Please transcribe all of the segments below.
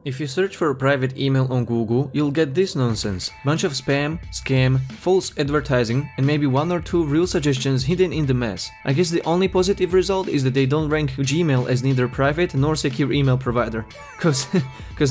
If you search for a private email on Google, you'll get this nonsense. Bunch of spam, scam, false advertising, and maybe one or two real suggestions hidden in the mess. I guess the only positive result is that they don't rank Gmail as neither private nor secure email provider. Cause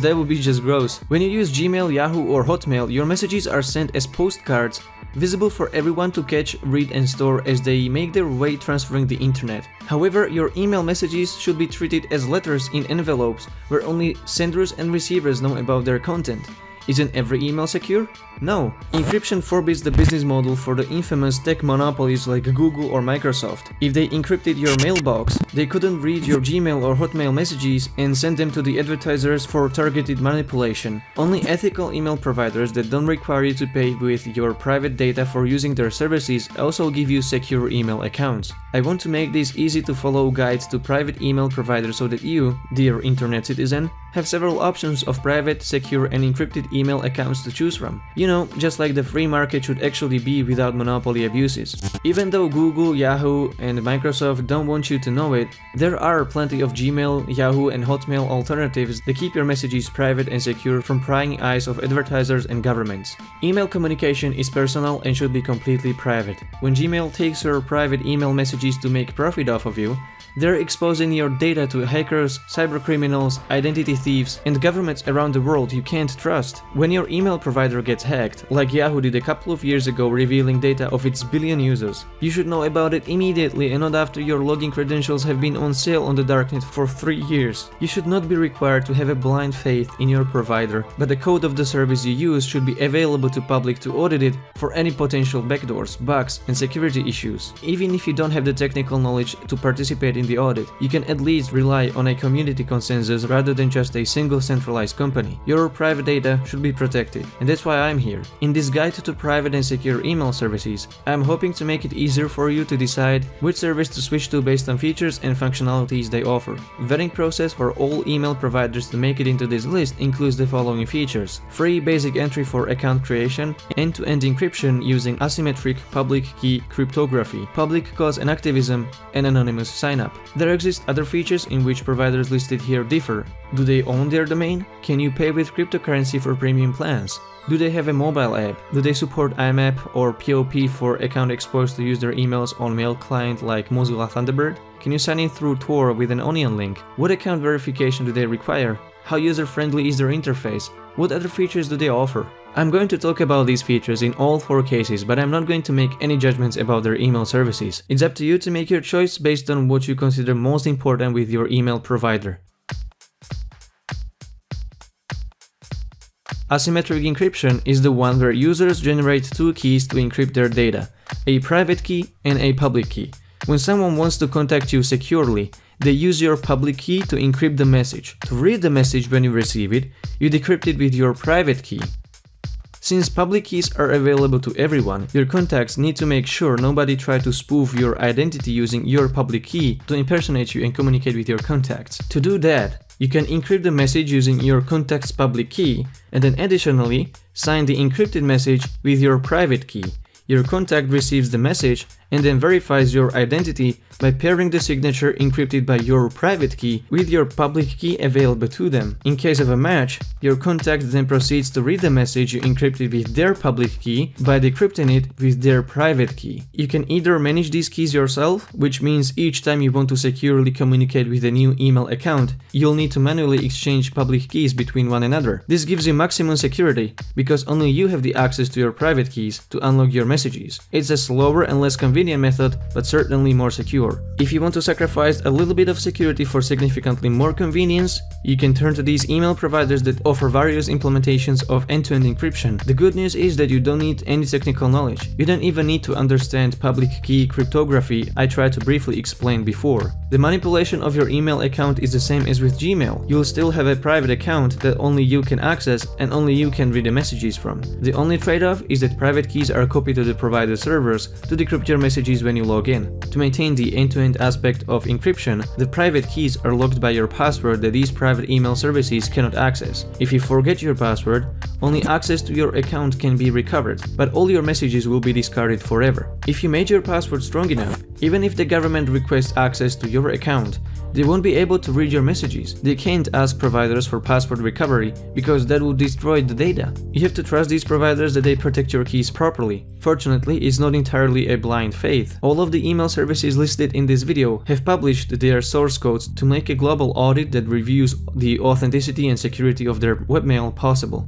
that would be just gross. When you use Gmail, Yahoo or Hotmail, your messages are sent as postcards, visible for everyone to catch, read and store as they make their way transferring the internet. However, your email messages should be treated as letters in envelopes where only senders and receivers know about their content. Isn't every email secure? No. Encryption forbids the business model for the infamous tech monopolies like Google or Microsoft. If they encrypted your mailbox, they couldn't read your Gmail or Hotmail messages and send them to the advertisers for targeted manipulation. Only ethical email providers that don't require you to pay with your private data for using their services also give you secure email accounts. I want to make this easy to follow guides to private email providers so that you, dear internet citizen, have several options of private, secure and encrypted email accounts to choose from. You know, just like the free market should actually be without monopoly abuses. Even though Google, Yahoo and Microsoft don't want you to know it, there are plenty of Gmail, Yahoo and Hotmail alternatives that keep your messages private and secure from prying eyes of advertisers and governments. Email communication is personal and should be completely private. When Gmail takes your private email messages to make profit off of you, they're exposing your data to hackers, cybercriminals, identity thieves, and governments around the world you can't trust. When your email provider gets hacked, like Yahoo did a couple of years ago revealing data of its billion users, you should know about it immediately and not after your login credentials have been on sale on the darknet for 3 years. You should not be required to have a blind faith in your provider, but the code of the service you use should be available to public to audit it for any potential backdoors, bugs, and security issues. Even if you don't have the technical knowledge to participate in the audit, you can at least rely on a community consensus rather than just a single centralized company. Your private data should be protected, and that's why I'm here. In this guide to private and secure email services, I'm hoping to make it easier for you to decide which service to switch to based on features and functionalities they offer. Vetting process for all email providers to make it into this list includes the following features: free basic entry for account creation, end-to-end encryption using asymmetric public key cryptography, public cause and activism, and anonymous sign-up. There exist other features in which providers listed here differ. Do they own their domain? Can you pay with cryptocurrency for premium plans? Do they have a mobile app? Do they support IMAP or POP for account exposed to use their emails on mail client like Mozilla Thunderbird? Can you sign in through Tor with an onion link? What account verification do they require? How user-friendly is their interface? What other features do they offer? I'm going to talk about these features in all 4 cases, but I'm not going to make any judgments about their email services. It's up to you to make your choice based on what you consider most important with your email provider. Asymmetric encryption is the one where users generate 2 keys to encrypt their data, a private key and a public key. When someone wants to contact you securely, they use your public key to encrypt the message. To read the message when you receive it, you decrypt it with your private key. Since public keys are available to everyone, your contacts need to make sure nobody tries to spoof your identity using your public key to impersonate you and communicate with your contacts. To do that, you can encrypt the message using your contact's public key, and then additionally, sign the encrypted message with your private key. Your contact receives the message and then verifies your identity by pairing the signature encrypted by your private key with your public key available to them. In case of a match, your contact then proceeds to read the message you encrypted with their public key by decrypting it with their private key. You can either manage these keys yourself, which means each time you want to securely communicate with a new email account, you'll need to manually exchange public keys between one another. This gives you maximum security, because only you have the access to your private keys to unlock your messages. It's a slower and less convenient method, but certainly more secure. If you want to sacrifice a little bit of security for significantly more convenience, you can turn to these email providers that offer various implementations of end-to-end encryption. The good news is that you don't need any technical knowledge. You don't even need to understand public key cryptography I tried to briefly explain before. The manipulation of your email account is the same as with Gmail. You'll still have a private account that only you can access and only you can read the messages from. The only trade-off is that private keys are copied to the provider servers to decrypt your messages when you log in. To maintain the end-to-end aspect of encryption, the private keys are locked by your password that these private email services cannot access. If you forget your password, only access to your account can be recovered, but all your messages will be discarded forever. If you made your password strong enough, even if the government requests access to your account, They won't be able to read your messages. They can't ask providers for password recovery because that would destroy the data. You have to trust these providers that they protect your keys properly. Fortunately, it's not entirely a blind faith. All of the email services listed in this video have published their source codes to make a global audit that reviews the authenticity and security of their webmail possible.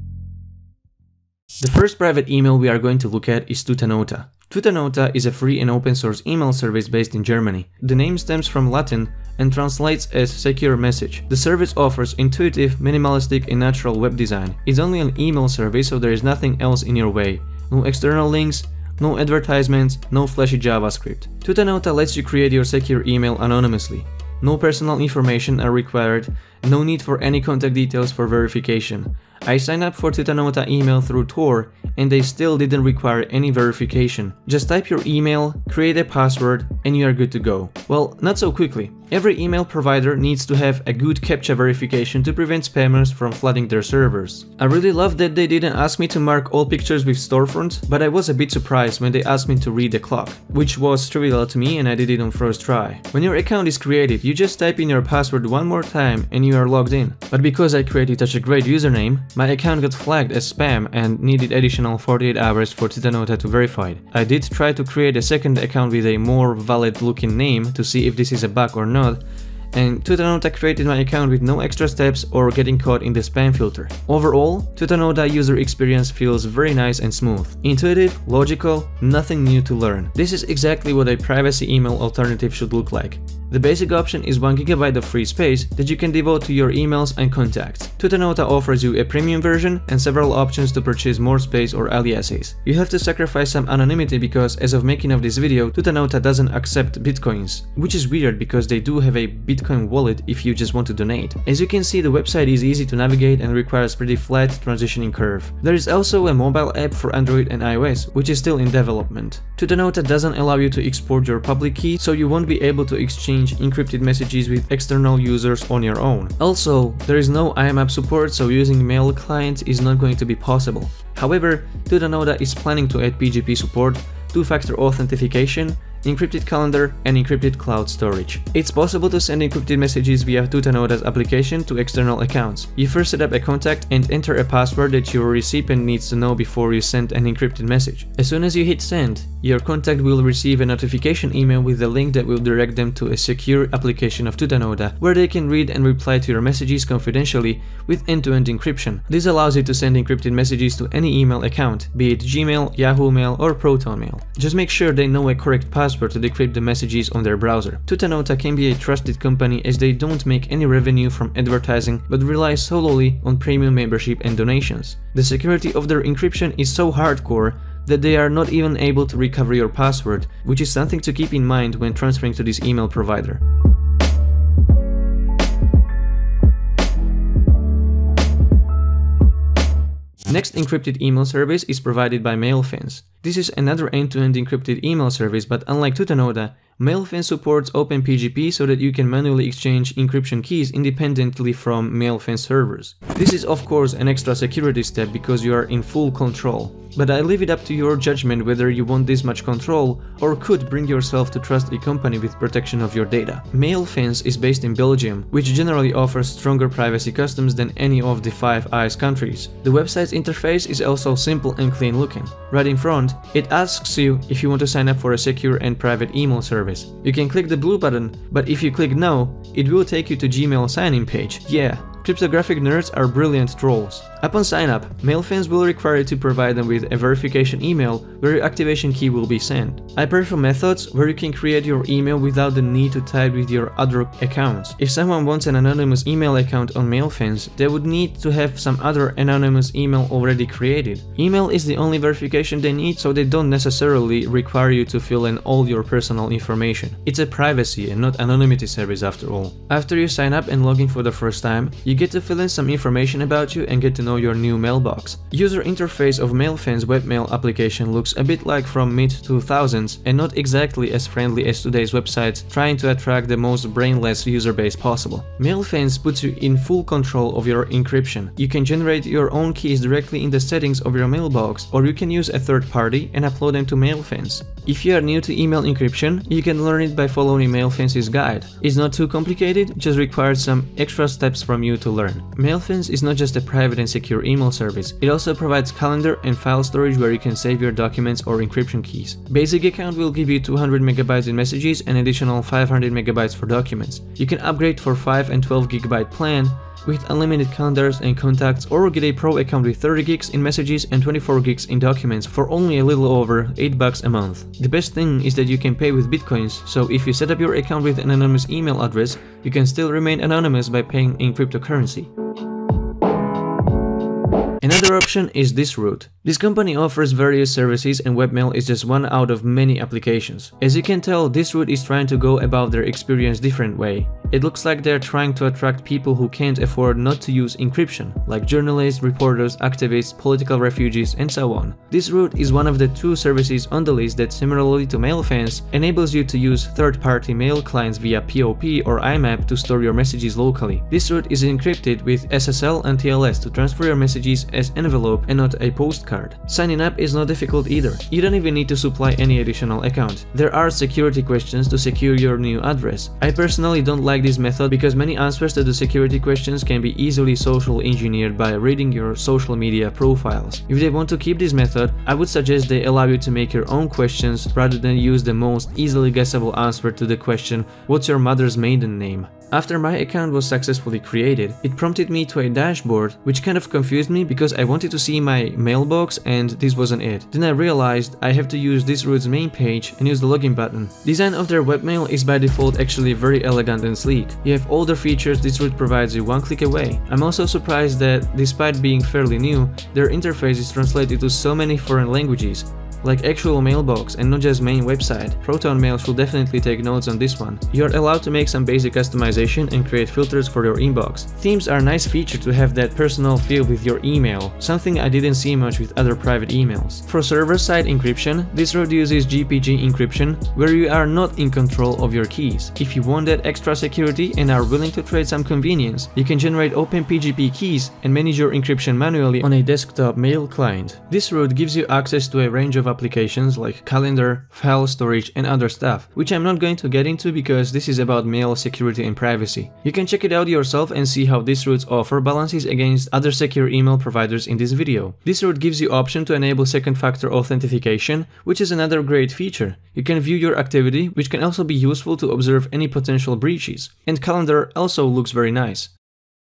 The first private email we are going to look at is Tutanota. Tutanota is a free and open source email service based in Germany. The name stems from Latin and translates as secure message. The service offers intuitive, minimalistic and natural web design. It's only an email service, so there is nothing else in your way. No external links, no advertisements, no flashy JavaScript. Tutanota lets you create your secure email anonymously. No personal information are required, no need for any contact details for verification. I signed up for Tutanota email through Tor and they still didn't require any verification. Just type your email, create a password and you are good to go. Well, not so quickly. Every email provider needs to have a good CAPTCHA verification to prevent spammers from flooding their servers. I really love that they didn't ask me to mark all pictures with storefronts, but I was a bit surprised when they asked me to read the clock, which was trivial to me and I did it on first try. When your account is created, you just type in your password one more time and you are logged in. But because I created such a great username, my account got flagged as spam and needed additional 48 hours for Tutanota to verify it. I did try to create a second account with a more valid looking name to see if this is a bug or not, and Tutanota created my account with no extra steps or getting caught in the spam filter. Overall, Tutanota user experience feels very nice and smooth. Intuitive, logical, nothing new to learn. This is exactly what a privacy email alternative should look like. The basic option is 1 GB of free space that you can devote to your emails and contacts. Tutanota offers you a premium version and several options to purchase more space or aliases. You have to sacrifice some anonymity because as of making of this video, Tutanota doesn't accept bitcoins, which is weird because they do have a Bitcoin wallet if you just want to donate. As you can see, the website is easy to navigate and requires pretty flat transitioning curve. There is also a mobile app for Android and iOS, which is still in development. Tutanota doesn't allow you to export your public key, so you won't be able to exchange encrypted messages with external users on your own. Also, there is no IMAP support, so using mail clients is not going to be possible. However, Tutanota is planning to add PGP support, two-factor authentication, encrypted calendar and encrypted cloud storage. It's possible to send encrypted messages via Tutanota's application to external accounts. You first set up a contact and enter a password that your recipient needs to know before you send an encrypted message. As soon as you hit send, your contact will receive a notification email with a link that will direct them to a secure application of Tutanota, where they can read and reply to your messages confidentially with end-to-end encryption. This allows you to send encrypted messages to any email account, be it Gmail, Yahoo Mail or Proton Mail. Just make sure they know a correct password to decrypt the messages on their browser. Tutanota can be a trusted company as they don't make any revenue from advertising but rely solely on premium membership and donations. The security of their encryption is so hardcore that they are not even able to recover your password, which is something to keep in mind when transferring to this email provider. Next encrypted email service is provided by MailFence. This is another end-to-end encrypted email service, but unlike Tutanota, MailFence supports OpenPGP so that you can manually exchange encryption keys independently from MailFence servers. This is of course an extra security step because you are in full control, but I leave it up to your judgment whether you want this much control or could bring yourself to trust a company with protection of your data. MailFence is based in Belgium, which generally offers stronger privacy customs than any of the Five Eyes countries. The website's interface is also simple and clean looking. Right in front, it asks you if you want to sign up for a secure and private email service. You can click the blue button, but if you click no, it will take you to Gmail sign-in page. Yeah, cryptographic nerds are brilliant trolls. Upon sign-up, MailFence will require you to provide them with a verification email where your activation key will be sent. I prefer methods where you can create your email without the need to tie it with your other accounts. If someone wants an anonymous email account on MailFence, they would need to have some other anonymous email already created. Email is the only verification they need, so they don't necessarily require you to fill in all your personal information. It's a privacy and not anonymity service after all. After you sign up and log in for the first time, you You get to fill in some information about you and get to know your new mailbox. User interface of MailFan's webmail application looks a bit like from mid-2000s and not exactly as friendly as today's websites trying to attract the most brainless user base possible. MailFans puts you in full control of your encryption. You can generate your own keys directly in the settings of your mailbox, or you can use a third party and upload them to MailFans. If you are new to email encryption, you can learn it by following MailFans' guide. It's not too complicated, just requires some extra steps from you to learn. MailFans is not just a private and secure email service, it also provides calendar and file storage where you can save your documents or encryption keys. Basic account will give you 200 MB in messages and additional 500 MB for documents. You can upgrade for 5 and 12 GB plan with unlimited calendars and contacts, or get a pro account with 30 gigs in messages and 24 gigs in documents for only a little over $8 a month. The best thing is that you can pay with bitcoins, so if you set up your account with an anonymous email address, you can still remain anonymous by paying in cryptocurrency. Another option is this route. This company offers various services and webmail is just one out of many applications. As you can tell, this route is trying to go about their experience different way. It looks like they're trying to attract people who can't afford not to use encryption, like journalists, reporters, activists, political refugees, and so on. This route is one of the 2 services on the list that, similarly to MailFans, enables you to use third-party mail clients via POP or IMAP to store your messages locally. This route is encrypted with SSL and TLS to transfer your messages as envelope and not a postcard. Signing up is not difficult either. You don't even need to supply any additional account. There are security questions to secure your new address. I personally don't like this method because many answers to the security questions can be easily social engineered by reading your social media profiles. If they want to keep this method, I would suggest they allow you to make your own questions rather than use the most easily guessable answer to the question, "What's your mother's maiden name?" After my account was successfully created, it prompted me to a dashboard, which kind of confused me because I wanted to see my mailbox and this wasn't it. Then I realized I have to use this route's main page and use the login button. Design of their webmail is by default actually very elegant and sleek. You have all the features this route provides you one click away. I'm also surprised that, despite being fairly new, their interface is translated to so many foreign languages, like actual mailbox and not just main website. ProtonMail should definitely take notes on this one. You are allowed to make some basic customization and create filters for your inbox. Themes are a nice feature to have that personal feel with your email, something I didn't see much with other private emails. For server-side encryption, this route uses GPG encryption, where you are not in control of your keys. If you want that extra security and are willing to trade some convenience, you can generate OpenPGP keys and manage your encryption manually on a desktop mail client. This route gives you access to a range of applications like calendar, file storage, and other stuff, which I'm not going to get into because this is about mail security and privacy. You can check it out yourself and see how this route's offer balances against other secure email providers in this video. This route gives you option to enable second factor authentication, which is another great feature. You can view your activity, which can also be useful to observe any potential breaches. And calendar also looks very nice.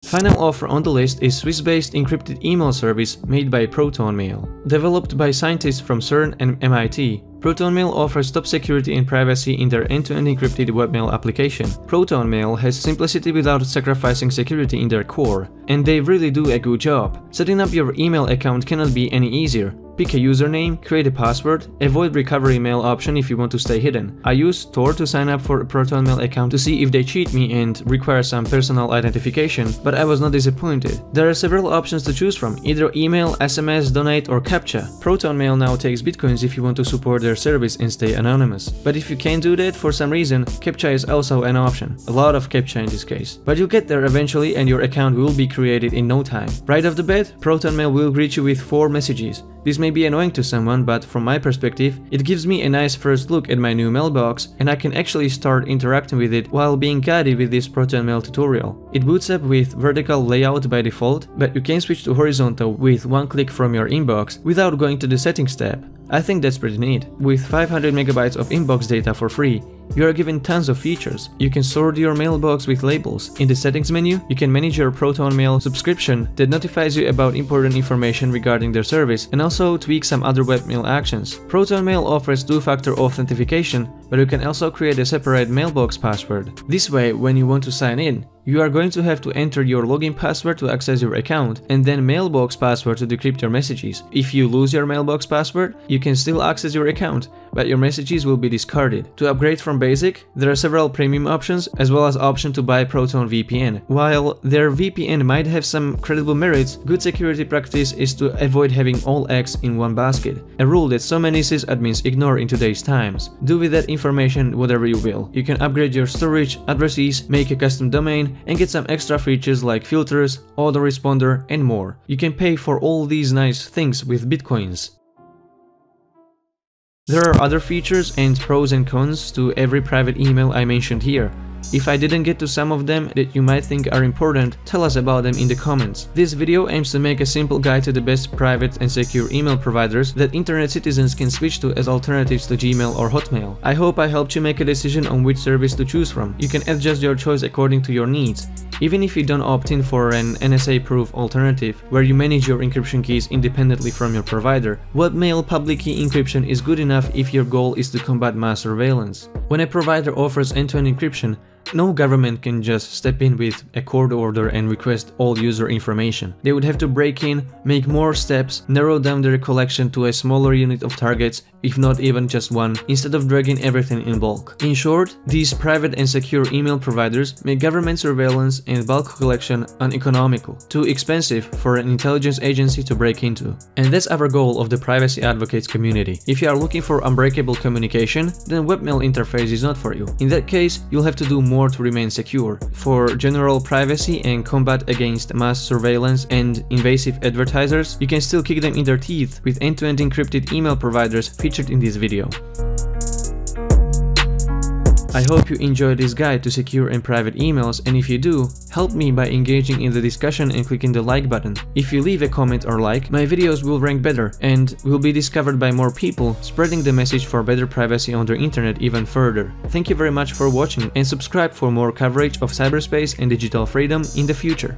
Final offer on the list is Swiss-based encrypted email service made by ProtonMail. Developed by scientists from CERN and MIT, ProtonMail offers top security and privacy in their end-to-end encrypted webmail application. ProtonMail has simplicity without sacrificing security in their core, and they really do a good job. Setting up your email account cannot be any easier. Pick a username, create a password, avoid recovery mail option if you want to stay hidden. I use Tor to sign up for a ProtonMail account to see if they cheat me and require some personal identification, but I was not disappointed. There are several options to choose from, either email, SMS, donate, or CAPTCHA. ProtonMail now takes bitcoins if you want to support their service and stay anonymous. But if you can't do that for some reason, CAPTCHA is also an option. A lot of CAPTCHA in this case. But you'll get there eventually and your account will be created in no time. Right off the bat, ProtonMail will greet you with 4 messages. This may be annoying to someone, but from my perspective, it gives me a nice first look at my new mailbox, and I can actually start interacting with it while being guided with this ProtonMail tutorial. It boots up with vertical layout by default, but you can switch to horizontal with one click from your inbox without going to the settings tab. I think that's pretty neat. With 500 MB of inbox data for free, you are given tons of features. You can sort your mailbox with labels. In the settings menu, you can manage your ProtonMail subscription that notifies you about important information regarding their service, and also tweak some other webmail actions. ProtonMail offers two-factor authentication, but you can also create a separate mailbox password. This way, when you want to sign in, you are going to have to enter your login password to access your account, and then mailbox password to decrypt your messages. If you lose your mailbox password, you can still access your account, but your messages will be discarded. To upgrade from basic, there are several premium options as well as option to buy Proton VPN. While their VPN might have some credible merits, good security practice is to avoid having all eggs in one basket, a rule that so many sysadmins ignore in today's times. Do with that information whatever you will. You can upgrade your storage, addresses, make a custom domain, and get some extra features like filters, autoresponder, and more. You can pay for all these nice things with bitcoins. There are other features and pros and cons to every private email I mentioned here. If I didn't get to some of them that you might think are important, tell us about them in the comments. This video aims to make a simple guide to the best private and secure email providers that internet citizens can switch to as alternatives to Gmail or Hotmail. I hope I helped you make a decision on which service to choose from. You can adjust your choice according to your needs. Even if you don't opt in for an NSA-proof alternative, where you manage your encryption keys independently from your provider, webmail public key encryption is good enough if your goal is to combat mass surveillance. When a provider offers end-to-end encryption, no government can just step in with a court order and request all user information. They would have to break in, make more steps, narrow down their collection to a smaller unit of targets, if not even just one, instead of dragging everything in bulk. In short, these private and secure email providers make government surveillance and bulk collection uneconomical, too expensive for an intelligence agency to break into. And that's our goal of the privacy advocates community. If you are looking for unbreakable communication, then webmail interface is not for you. In that case, you'll have to do more to remain secure. For general privacy and combat against mass surveillance and invasive advertisers, you can still kick them in their teeth with end-to-end encrypted email providers featured in this video. I hope you enjoyed this guide to secure and private emails, and if you do, help me by engaging in the discussion and clicking the like button. If you leave a comment or like, my videos will rank better and will be discovered by more people, spreading the message for better privacy on the internet even further. Thank you very much for watching, and subscribe for more coverage of cyberspace and digital freedom in the future.